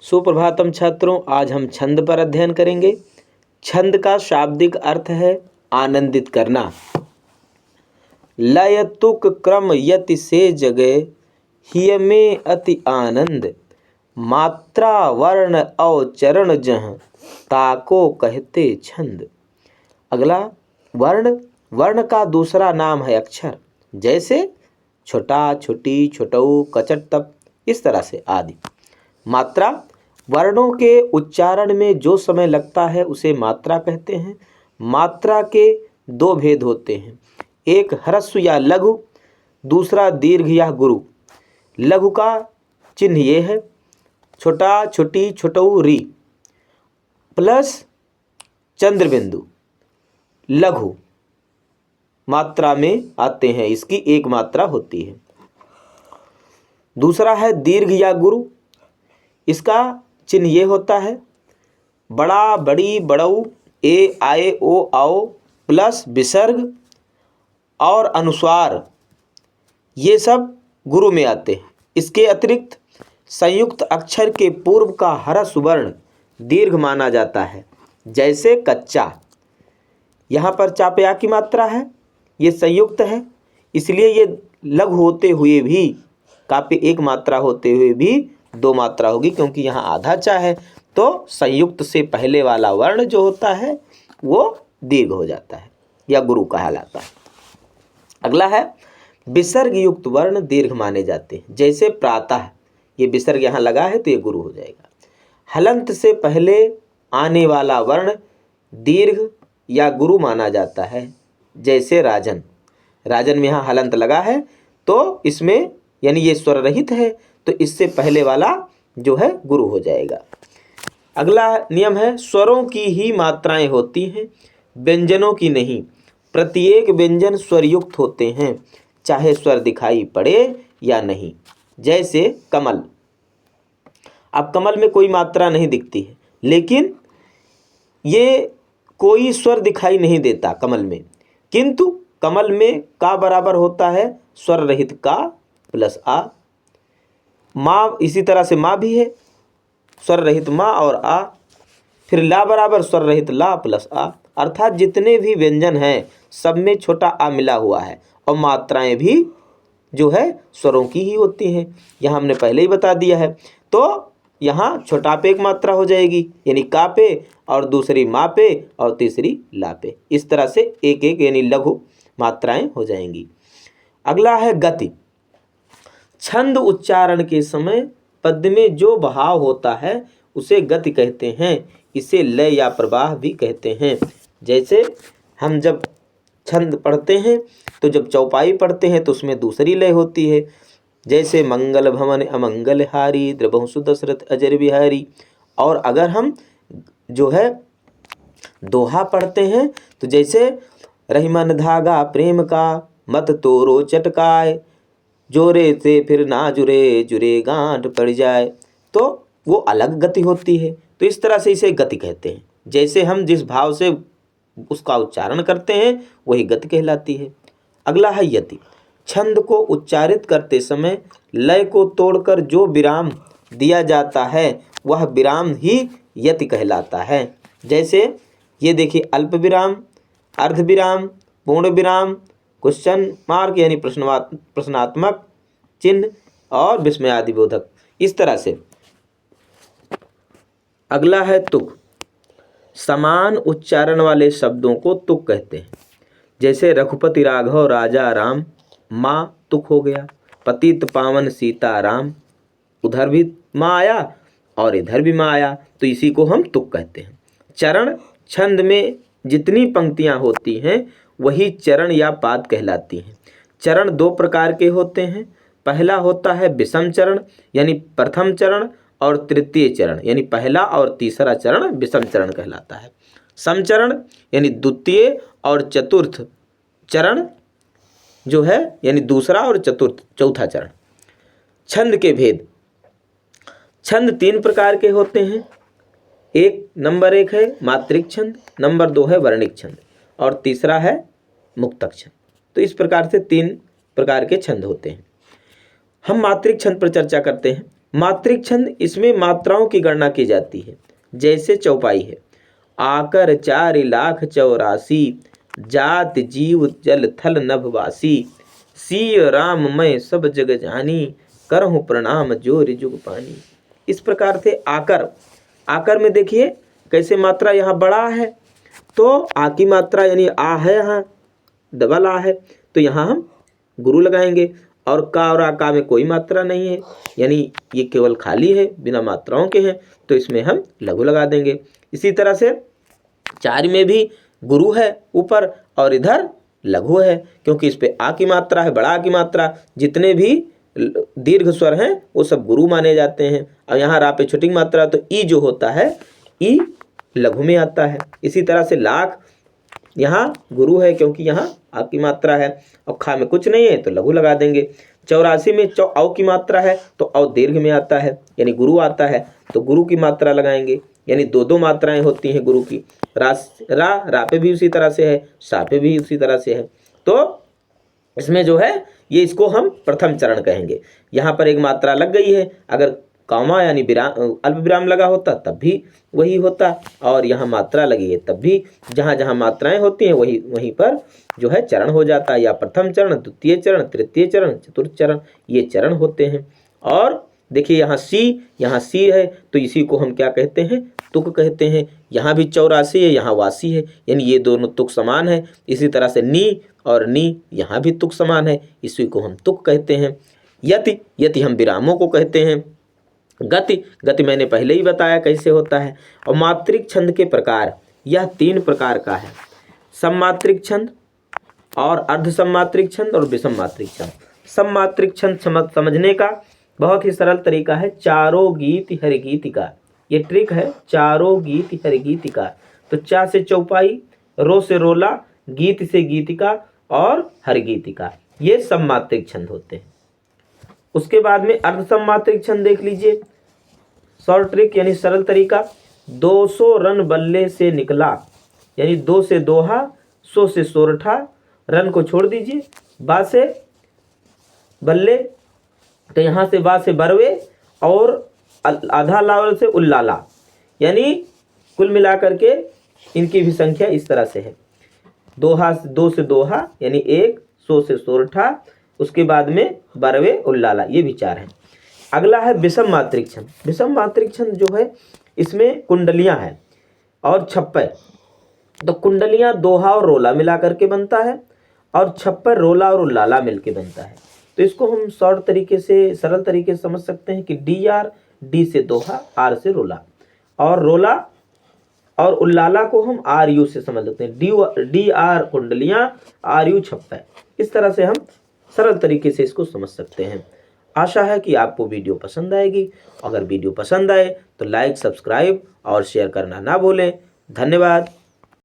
सुप्रभातम छात्रों, आज हम छंद पर अध्ययन करेंगे। छंद का शाब्दिक अर्थ है आनंदित करना। लय तुक क्रम यति से जगह हिय में अति आनंद, मात्रा वर्ण और चरण जहाँ ताको कहते छंद। अगला वर्ण, वर्ण का दूसरा नाम है अक्षर, जैसे छोटा, छोटी, छोटऊ, कचट, तप, इस तरह से आदि। मात्रा, वर्णों के उच्चारण में जो समय लगता है उसे मात्रा कहते हैं। मात्रा के दो भेद होते हैं, एक ह्रस्व या लघु, दूसरा दीर्घ या गुरु। लघु का चिन्ह ये है छोटा, छोटी, छोटऊ, री प्लस चंद्र बिंदु लघु मात्रा में आते हैं, इसकी एक मात्रा होती है। दूसरा है दीर्घ या गुरु, इसका चिन्ह ये होता है बड़ा, बड़ी, बड़ऊ, ए, आए, ओ, आओ प्लस विसर्ग और अनुस्वार, ये सब गुरु में आते हैं। इसके अतिरिक्त संयुक्त अक्षर के पूर्व का ह्रस्व वर्ण दीर्घ माना जाता है, जैसे कच्चा। यहाँ पर चापया की मात्रा है, ये संयुक्त है, इसलिए ये लघु होते हुए भी, कापे एक मात्रा होते हुए भी दो मात्रा होगी, क्योंकि यहाँ आधा चा है तो संयुक्त से पहले वाला वर्ण जो होता है वो दीर्घ हो जाता है या गुरु कहलाता है। अगला है विसर्ग युक्त वर्ण दीर्घ माने जाते हैं, जैसे प्रातः, ये विसर्ग यहाँ लगा है तो ये गुरु हो जाएगा। हलंत से पहले आने वाला वर्ण दीर्घ या गुरु माना जाता है, जैसे राजन। राजन में यहाँ हलंत लगा है तो इसमें यानी ये स्वर रहित है तो इससे पहले वाला जो है गुरु हो जाएगा। अगला नियम है स्वरों की ही मात्राएं होती हैं, व्यंजनों की नहीं। प्रत्येक व्यंजन स्वरयुक्त होते हैं, चाहे स्वर दिखाई पड़े या नहीं। जैसे कमल, अब कमल में कोई मात्रा नहीं दिखती है, लेकिन ये कोई स्वर दिखाई नहीं देता कमल में, किंतु कमल में का बराबर होता है स्वर रहित का प्लस आ। माँ, इसी तरह से माँ भी है, स्वर रहित माँ और आ। फिर ला बराबर स्वर रहित ला प्लस आ, अर्थात जितने भी व्यंजन हैं सब में छोटा आ मिला हुआ है, और मात्राएं भी जो है स्वरों की ही होती हैं। यहाँ हमने पहले ही बता दिया है, तो यहाँ छोटा पे एक मात्रा हो जाएगी, यानी का पे, और दूसरी मा पे, और तीसरी ला पे। इस तरह से एक एक यानी लघु मात्राएं हो जाएंगी। अगला है गति। छंद उच्चारण के समय पद में जो भाव होता है उसे गति कहते हैं, इसे लय या प्रवाह भी कहते हैं। जैसे हम जब छंद पढ़ते हैं तो जब चौपाई पढ़ते हैं तो उसमें दूसरी लय होती है, जैसे मंगल भवन अमंगल हारी द्रवंशु दशरथ अजर बिहारी। और अगर हम जो है दोहा पढ़ते हैं तो जैसे रहीमन धागा प्रेम का मत तोरो चटकाए, जोरे से फिर ना जुरे, जुरे गांठ पड़ जाए, तो वो अलग गति होती है। तो इस तरह से इसे गति कहते हैं, जैसे हम जिस भाव से उसका उच्चारण करते हैं वही गति कहलाती है। अगला है यति। छंद को उच्चारित करते समय लय को तोड़कर जो विराम दिया जाता है वह विराम ही यति कहलाता है। जैसे ये देखिए अल्प विराम, अर्ध विराम, पूर्ण विराम, क्वेश्चन मार्क यानी प्रश्नात्मक चिन्ह, और विस्मयादिबोधक, इस तरह से। अगला है तुक। समान उच्चारण वाले शब्दों को तुक कहते हैं, जैसे रघुपति राघव राजा राम, माँ तुक हो गया। पतित पावन सीता राम, उधर भी माँ आया और इधर भी माँ आया, तो इसी को हम तुक कहते हैं। चरण, छंद में जितनी पंक्तियाँ होती हैं वही चरण या पाद कहलाती हैं। चरण दो प्रकार के होते हैं, पहला होता है विषम चरण यानी प्रथम चरण, और तृतीय चरण यानी पहला और तीसरा चरण विषम चरण कहलाता है। समचरण यानी द्वितीय और चतुर्थ चरण जो है यानी दूसरा और चौथा चरण। छंद के भेद। छंद तीन प्रकार के होते हैं, नंबर एक है मात्रिक छंद, नंबर दो है वर्णिक छंद, और तीसरा है मुक्तक छंद। तो इस प्रकार से तीन प्रकार के छंद होते हैं। हम मात्रिक छंद पर चर्चा करते हैं। मात्रिक छंद, इसमें मात्राओं की गणना की जाती है। जैसे चौपाई है, आकर 4,84,000 जात जीव जल थल नभवासी, सिय राम मैं सब जग जानी, करहूँ प्रणाम जोर जुग पानी। इस प्रकार से आकर, आकर में देखिए कैसे मात्रा यहाँ बड़ा है, तो आ की मात्रा यानी आ है, यहाँ डबल आ है, तो यहाँ हम गुरु लगाएंगे। और का और आका में कोई मात्रा नहीं है, यानी ये केवल खाली है, बिना मात्राओं के हैं, तो इसमें हम लघु लगा देंगे। इसी तरह से 4 में भी गुरु है ऊपर और इधर लघु है, क्योंकि इस पे आ की मात्रा है, बड़ा आ की मात्रा। जितने भी दीर्घ स्वर हैं वो सब गुरु माने जाते हैं। और यहाँ रा पे छोटी मात्रा, तो ई जो होता है ई लघु में आता है। इसी तरह से लाख, यहाँ गुरु है क्योंकि यहाँ आ की मात्रा है, और खा में कुछ नहीं है तो लघु लगा देंगे। 84 में औ की मात्रा है, तो औ दीर्घ में आता है, यानी गुरु आता है, तो गुरु की मात्रा लगाएंगे। यानी 2 मात्राएं होती हैं गुरु की। रा पे भी उसी तरह से है, सा पे भी उसी तरह से है। तो इसमें जो है ये, इसको हम प्रथम चरण कहेंगे। यहाँ पर एक मात्रा लग गई है, अगर कॉमा यानी अल्प विराम लगा होता तब भी वही होता, और यहाँ मात्रा लगी है तब भी जहाँ जहाँ मात्राएं होती हैं वहीं पर जो है चरण हो जाता है, या प्रथम चरण, द्वितीय चरण, तृतीय चरण, चतुर्थ चरण, ये चरण होते हैं। और देखिए यहाँ सी है, तो इसी को हम क्या कहते हैं, तुक कहते हैं। यहाँ भी 84 है, यहाँ 82 है, यानी ये दोनों तुक समान है। इसी तरह से नी और नी यहाँ भी तुक समान है, इसी को हम तुक कहते हैं। यति हम विरामों को कहते हैं। गति मैंने पहले ही बताया कैसे होता है। और मात्रिक छंद के प्रकार, यह 3 प्रकार का है, सममात्रिक छंद और अर्ध सममात्रिक छंद और विषम मात्रिक छंद। सममात्रिक छंद समझने का बहुत ही सरल तरीका है, चारों गीत हरि गीतिका। ये ट्रिक है, चारों गीत हरि गीतिका। तो चा से चौपाई, रो से रोला, गीत से गीतिका और हरि गीतिका, ये सममात्रिक छंद होते हैं। उसके बाद में अर्ध सममात्रिक छंद देख लीजिए, शॉर्ट ट्रिक यानी सरल तरीका। 200 रन बल्ले से निकला, यानी 2 से दोहा, 100 से सोरठा, रन को छोड़ दीजिए, बा से बल्ले, तो यहाँ से बा से बरवे, और आधा लावल से उल्लाला, यानी कुल मिलाकर के इनकी भी संख्या इस तरह से है। 2 से दोहा यानी 1, 100 से सोरठा, उसके बाद में बरवे उल्लाला, ये विचार है। अगला है विषम मात्रिक छंद। विषम मात्रिक छंद जो है, इसमें कुंडलियां हैं और छप्पर। तो कुंडलियां दोहा और रोला मिला करके बनता है, और छप्पर रोला और उल्लाला मिलके बनता है। तो इसको हम शॉर्ट तरीके से, सरल तरीके से समझ सकते हैं कि डी से दोहा, आर से रोला, और रोला और उल्लाला को हम आर यू से समझ सकते हैं, डी आर कुंडलियां, आर यू छप्पर। इस तरह से हम सरल तरीके से इसको समझ सकते हैं। आशा है कि आपको वीडियो पसंद आएगी। अगर वीडियो पसंद आए तो लाइक, सब्सक्राइब और शेयर करना ना भूलें। धन्यवाद।